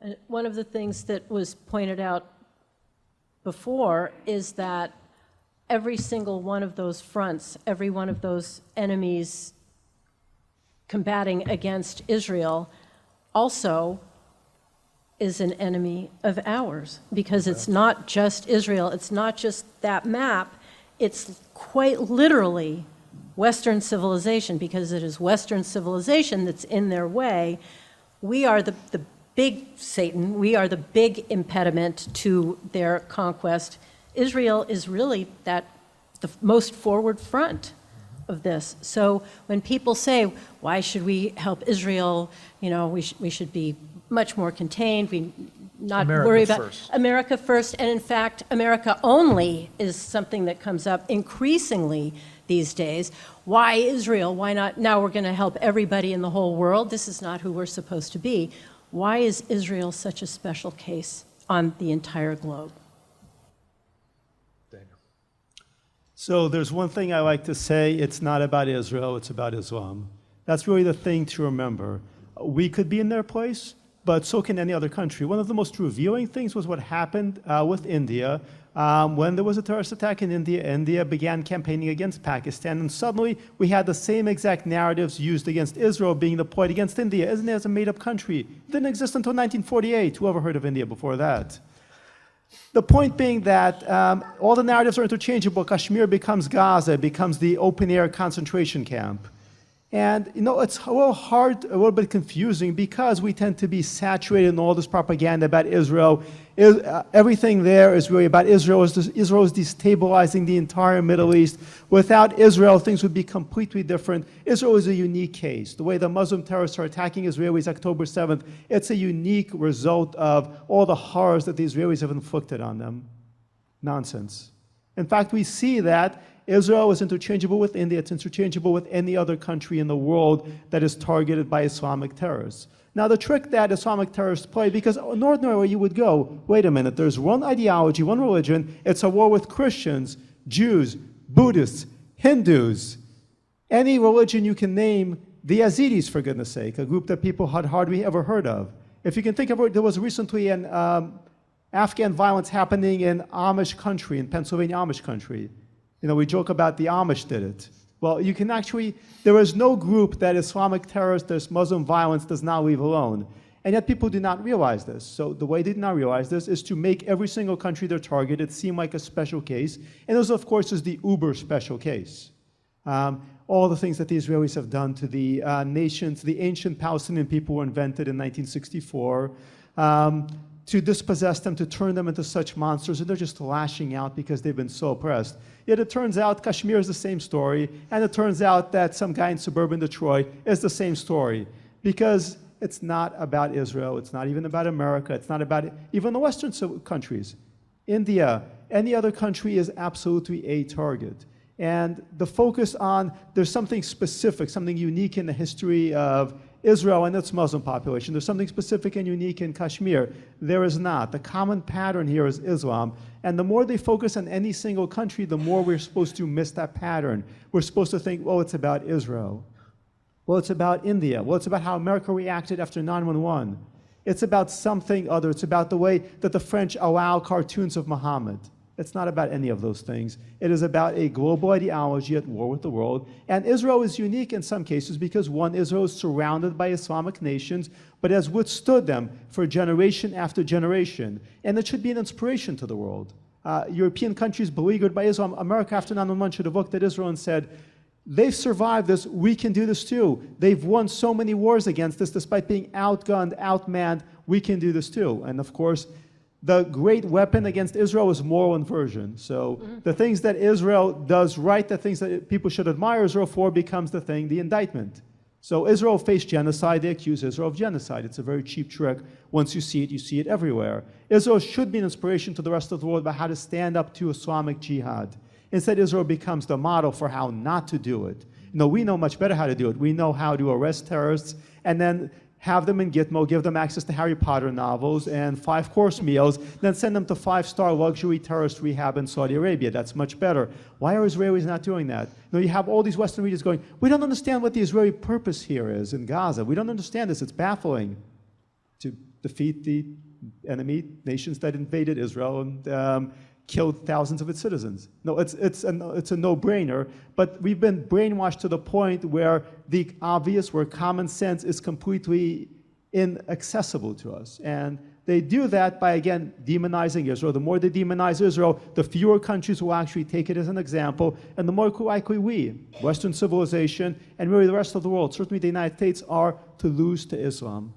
And one of the things that was pointed out before is that every single one of those fronts, every one of those enemies combating against Israel also is an enemy of ours, because it's not just Israel, it's not just that map, it's quite literally Western civilization, because it is Western civilization that's in their way. We are the big Satan, we are the big impediment to their conquest. Israel is really the most forward front of this. So when people say, why should we help Israel, we should be much more contained, we not worry about America first, and in fact, America only is something that comes up increasingly these days. Why Israel? Why not? Now we're going to help everybody in the whole world. This is not who we're supposed to be. Why is Israel such a special case on the entire globe? Daniel. So there's one thing I like to say, it's not about Israel, it's about Islam. That's really the thing to remember. We could be in their place, but so can any other country. One of the most revealing things was what happened with India. When there was a terrorist attack in India, India began campaigning against Pakistan, and suddenly we had the same exact narratives used against Israel being deployed against India. India is a made-up country. It didn't exist until 1948. Whoever heard of India before that? The point being that all the narratives are interchangeable. Kashmir becomes Gaza, it becomes the open-air concentration camp. And it's a little hard, a little bit confusing, because we tend to be saturated in all this propaganda about Israel. Everything there is really about Israel. Israel is destabilizing the entire Middle East. Without Israel, things would be completely different. Israel is a unique case. The way the Muslim terrorists are attacking Israelis October 7th, it's a unique result of all the horrors that the Israelis have inflicted on them. Nonsense. In fact, we see that Israel is interchangeable with India, it's interchangeable with any other country in the world that is targeted by Islamic terrorists. Now, the trick that Islamic terrorists play, because ordinarily you would go, wait a minute, there's one ideology, one religion, it's a war with Christians, Jews, Buddhists, Hindus, any religion you can name, the Yazidis, for goodness sake, a group that people had hardly ever heard of. If you can think of it, there was recently an Afghan violence happening in Amish country, in Pennsylvania Amish country. We joke about the Amish did it. Well, you can actually, there is no group that Islamic terrorists, there's Muslim violence does not leave alone. And yet people do not realize this. So the way they do not realize this is to make every single country their target. It seemed like a special case. And this, of course, is the uber special case. All the things that the Israelis have done to the nations, the ancient Palestinian people were invented in 1964. To dispossess them, to turn them into such monsters, and they're just lashing out because they've been so oppressed. Yet it turns out Kashmir is the same story, and it turns out that some guy in suburban Detroit is the same story, because it's not about Israel, it's not even about America, it's not about even the Western countries. India, any other country is absolutely a target. And the focus on, there's something specific, something unique in the history of Israel and its Muslim population. There's something specific and unique in Kashmir. There is not. The common pattern here is Islam. And the more they focus on any single country, the more we're supposed to miss that pattern. We're supposed to think, well, it's about Israel. Well, it's about India. Well, it's about how America reacted after 9/11. It's about something other. It's about the way that the French allow cartoons of Muhammad. It's not about any of those things. It is about a global ideology at war with the world. And Israel is unique in some cases because, one, Israel is surrounded by Islamic nations, but has withstood them for generation after generation. And it should be an inspiration to the world. European countries beleaguered by Islam, America after 9/11 should have looked at Israel and said, they've survived this, we can do this too. They've won so many wars against us despite being outgunned, outmanned, we can do this too. And of course, the great weapon against Israel is moral inversion. So the things that Israel does right, the things that people should admire Israel for, becomes the thing, the indictment. So Israel faced genocide, they accuse Israel of genocide. It's a very cheap trick. Once you see it everywhere. Israel should be an inspiration to the rest of the world about how to stand up to Islamic jihad. Instead, Israel becomes the model for how not to do it. No, we know much better how to do it. We know how to arrest terrorists and then have them in Gitmo, give them access to Harry Potter novels and 5-course meals, then send them to 5-star luxury terrorist rehab in Saudi Arabia. That's much better. Why are Israelis not doing that? No, you have all these Western readers going, we don't understand what the Israeli purpose here is in Gaza. We don't understand this. It's baffling. To defeat the enemy nations that invaded Israel and killed thousands of its citizens. No, it's a no-brainer, but we've been brainwashed to the point where the obvious, where common sense is completely inaccessible to us. And they do that by, again, demonizing Israel. The more they demonize Israel, the fewer countries will actually take it as an example, and the more likely we, Western civilization, and really the rest of the world, certainly the United States, are to lose to Islam.